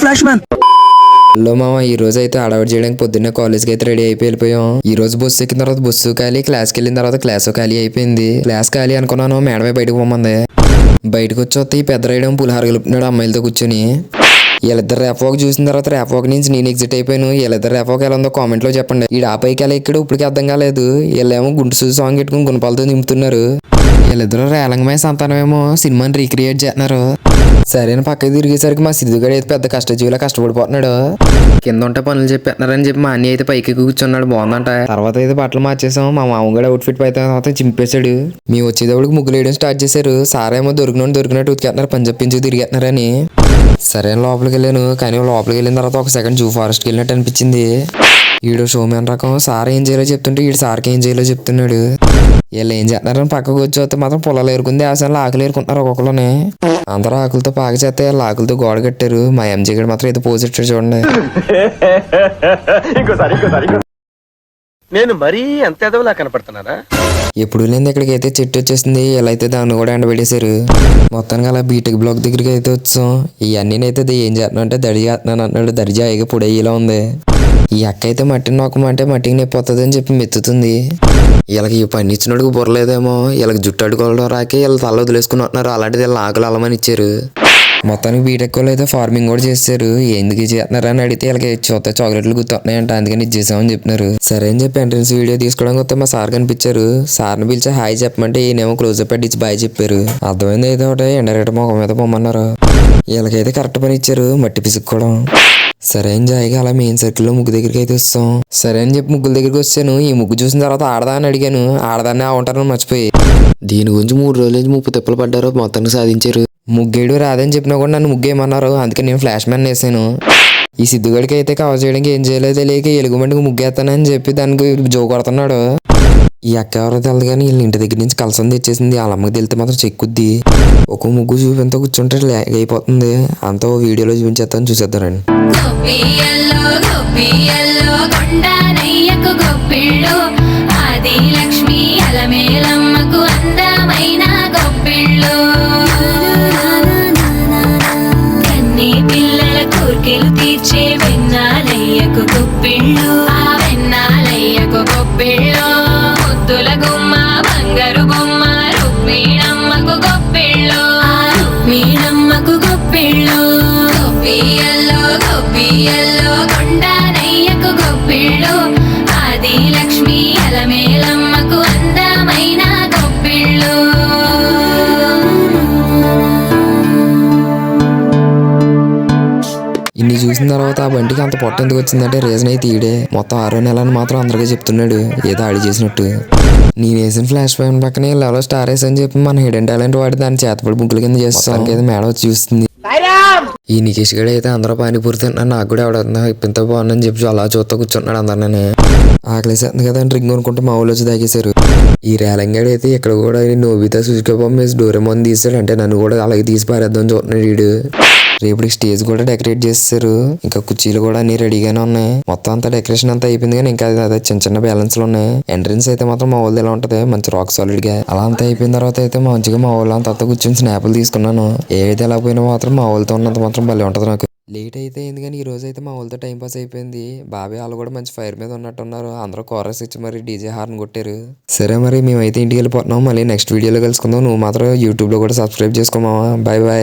Flash man. Hello మామ, ఈ రోజు అయితే అడవాడు చేయడానికి పొద్దున్నే కాలేజ్కి అయితే రెడీ అయిపోయి వెళ్ళిపోయాం. ఈ రోజు బస్సు ఎక్కిన తర్వాత బస్సు ఖాళీ, క్లాస్కి వెళ్ళిన తర్వాత క్లాస్ ఖాళీ అయిపోయింది. క్లాస్ ఖాళీ అనుకున్నాను, మేడమే బయటకు పోమంది. బయటకు వచ్చి ఈ పెద్ద రైడం పులిహార కలుపుతున్నాడు అమ్మాయిలతో కూర్చొని. వీళ్ళిద్దరు రేపోక్ చూసిన తర్వాత రేపోక్ నుంచి నేను ఎగ్జిట్ అయిపోయాను. వీళ్ళిద్దరు రేపోక్ ఎలా ఉందో కామెంట్ లో చెప్పండి. ఈ ఆ పైకి ఎలా ఎక్కడు ఇప్పటికి అర్థం కాలేదు. వీళ్ళేమో గుంటు సూది సాంగ్ పెట్టుకుని గుణపాలతో నింపుతున్నారు. వీళ్ళిద్దరు రేలంగమయ సంతానమేమో సినిమాని రీక్రియేట్ చేస్తున్నారు. సరైన పక్కకి తిరిగేసరికి మా సిద్ధుగాడు అయితే పెద్ద కష్టజీవిలా కష్టపడిపోతున్నాడు. కింద ఉంటే పనులు చెప్పేస్తున్నారని చెప్పి మా అన్ని అయితే పైకి కూర్చున్నాడు. బాగుందంట. తర్వాత అయితే బట్టలు మార్చేసాం. మా మామగాడు అవుట్ ఫిట్ అయితే తర్వాత చింపేశాడు. మేము వచ్చేటప్పటికి ముగ్గులు వేయడం స్టార్ట్ చేశారు. సారేమో దొరికినట్టు ఉతికేస్తున్నారు, పని చెప్పించి తిరిగేస్తున్నారని. సరే లోపలికి వెళ్ళాను. కానీ లోపలికి వెళ్ళిన తర్వాత ఒక సెకండ్ జూ ఫారెస్ట్కి వెళ్ళినట్టు అనిపించింది. ఈడు షోమ్యాన్ రకం. సార్ ఏం చేయాలో చెప్తుంటే ఈడు సార్కి ఏం చేయాలో చెప్తున్నాడు. వీళ్ళు ఏం చేస్తున్నారని పక్కకు వచ్చి వస్తే మాత్రం పొలాలు ఏరుకుంది. ఆశలు ఆకులు ఏరుకుంటున్నారు ఒక్కొక్కలోనే. అందరూ ఆకులతో పాక చేస్తే ఆకులతో గోడ కట్టారు. మా ఎంజీ గడు మాత్రం ఏదో పోజిట్టాడు చూడండి. నేను మరీ అంత ఎదవలా కనపడుతున్నారా? ఎప్పుడు లేని ఇక్కడికి అయితే చెట్టు వచ్చేసింది. ఇలా అయితే దాన్ని కూడా ఎండబెట్టేశారు. మొత్తానికి అలా బీటెక్ బ్లాక్ దగ్గరికి అయితే వచ్చాం. ఇవన్నీ అయితే ఏం చేస్తున్నావు అంటే దడి చేస్తున్నాను అంటున్నాడు. దర్జాయిగా పొడయ్యేలా ఉంది. ఈ అక్క అయితే మట్టిని నొక్కమంటే మట్టికి నొప్పి అని చెప్పి మెత్తుతుంది. వీళ్ళకి ఈ పని ఇచ్చినోడికి బుర్రలేదేమో. వీళ్ళకి జుట్టు అడుకోవడం రాకే వీళ్ళు తల వదిలేసుకుని ఉంటున్నారు. అలాంటిది వీళ్ళ ఆకులు అల్లమని ఇచ్చారు. మొత్తానికి బీటెక్ వాళ్ళు అయితే ఫార్మింగ్ కూడా చేశారు. ఎందుకు చేస్తున్నారు అని అడిగితే వీళ్ళకి చూస్తే చాక్లెట్లు గుర్తున్నాయంట, అందుకని ఇచ్చేసామని చెప్పినారు. సరే అని చెప్పి ఎంట్రన్స్ వీడియో తీసుకోవడానికి వస్తే మా సార్ కనిపించారు. సార్ని పిలిచి హాయ్ చెప్పమంటే ఈయనేమో క్లోజ్అప్ పెట్టి ఇచ్చి బాయ్ చెప్పారు. అర్థమైంది అయితే ఒకటే ఇండైరెక్ట్ మొఖం మీద పొమ్మన్నారు. వీళ్ళకైతే కరెక్ట్ పని ఇచ్చారు, మట్టి పిసుక్కోవడం. సరే అని జాయిగా అలా మెయిన్ సర్కిల్ లో ముగ్గు దగ్గరికి అయితే వస్తాం. సరే అని చెప్పి ముగ్గుల దగ్గరికి వచ్చాను. ఈ ముగ్గు చూసిన తర్వాత ఆడదా అని అడిగాను. ఆడదాన్ని ఉంటారని మర్చిపోయి దీని గురించి 3 రోజుల నుంచి 30 తిప్పలు పడ్డారు. మొత్తానికి సాధించారు. ముగ్గేడు రాదని చెప్పినా కూడా నన్ను ముగ్గేయమన్నారు. అందుకే నేను ఫ్లాష్ మ్యాన్ వేసాను. ఈ సిద్ధుగడికి అయితే కవర్ చేయడానికి ఏం చేయలేదు తెలియక ఎలుగుబంటికి ముగ్గేస్తానని చెప్పి దానికి జో కొడుతున్నాడు. ఈ అక్క ఎవరో తెలదు కానీ వీళ్ళ ఇంటి దగ్గర నుంచి కలసం తెచ్చేసింది. వాళ్ళ అమ్మకి తెలితే మాత్రం చెక్కుద్ది. ఒక ముగ్గు చూపింతో కూర్చుంటే అయిపోతుంది. అంతా వీడియోలో చూపించేస్తాను, చూసేద్దారండి. తీర్చే వెన్నాలయ్యకు గొప్పిళ్ళు, ఆ వెన్నాలయ్యకు గొప్పిళ్ళు. ముద్దుల గుమ్మ బంగారు బొమ్మ రుక్మిణమ్మకు గొప్పిళ్ళు, ఆ రుక్మిణమ్మకు గొప్పిళ్ళు. గొప్పియల్లో గొప్పియల్లో కొండానయ్యకు గొప్పిళ్ళు, ఆది లక్ష్మి అలమేలమ్మకు అందమైన గొప్పిళ్ళు. ఇన్ని చూసిన తర్వాత ఆ బండికి అంత పొట్ట ఎందుకు వచ్చిందంటే రీజన్ అయితే ఈడే. మొత్తం 6వ నెలని మాత్రం అందరికీ చెప్తున్నాడు ఏదో ఆడి చేసినట్టు. నేను వేసిన ఫ్లాష్ పాయింట్ పక్కనే లెవెల్లో స్టార్ వేసి అని చెప్పి మన హిడెన్ టాలెంట్ వాడి దాన్ని చేతపడి ముగ్గుల కింద చేస్తాను. ఏదో మేడం వచ్చి చూస్తుంది. ఈ నికేష్ గడ అయితే అందరూ పానీపూరి తింటున్నాడు. నాకు కూడా ఎవడన్నా ఇప్పింత బాగుందని చెప్పి అలా చూస్తా కూర్చుంటున్నాడు. అందరినీ ఆకలేసేస్తుంది కదా అని డ్రింక్ కొనుక్కుంటే మా ఊళ్ళో వచ్చి తాగేశారు. ఈ రేలంగాడు అయితే ఇక్కడ కూడా నోబితా సుజుకా బొమ్మ డోరేమోన్ తీసాడు. అంటే నన్ను కూడా అలాగే తీసి పారేద్దాం చూస్తున్నాడు వీడు. రేపటికి స్టేజ్ కూడా డెకరేట్ చేస్తారు. ఇంకా కుర్చీలు కూడా అన్ని రెడీగానే ఉన్నాయి. మొత్తం అంతా డెకరేషన్ అంతా అయిపోయింది కానీ ఇంకా అదే చిన్న బ్యాలెన్స్ లో ఉన్నాయి. ఎంట్రన్స్ అయితే మాత్రం మా ఊళ్ళో ఎలా ఉంటది, మంచి రాక్ సాలిడ్ గా అలా అంతా అయిపోయిన తర్వాత అయితే మంచిగా మా ఊళ్ళో అంతా కూర్చొని స్నాపులు తీసుకున్నాను. ఏదైతే ఎలా పోయినా మాత్రం మా ఊళ్ళతో ఉన్నంత మాత్రం భలే ఉంటది. నాకు లేట్ అయితే అయింది కానీ ఈ రోజు అయితే మా ఊళ్ళతో టైం పాస్ అయిపోయింది. బాబాయ్ వాళ్ళు కూడా మంచి ఫైర్ మీద ఉన్నట్టున్నారు. అందరూ కోరస్ ఇచ్చి మరి డీజే హార్న్ కొట్టారు. సరే మరి మేమైతే ఇంటికి వెళ్ళిపోతున్నాం. మళ్ళీ నెక్స్ట్ వీడియోలో కలుసుకుందాం. నువ్వు మాత్రం యూట్యూబ్ లో కూడా సబ్స్క్రైబ్ చేసుకోమావా. Bye bye.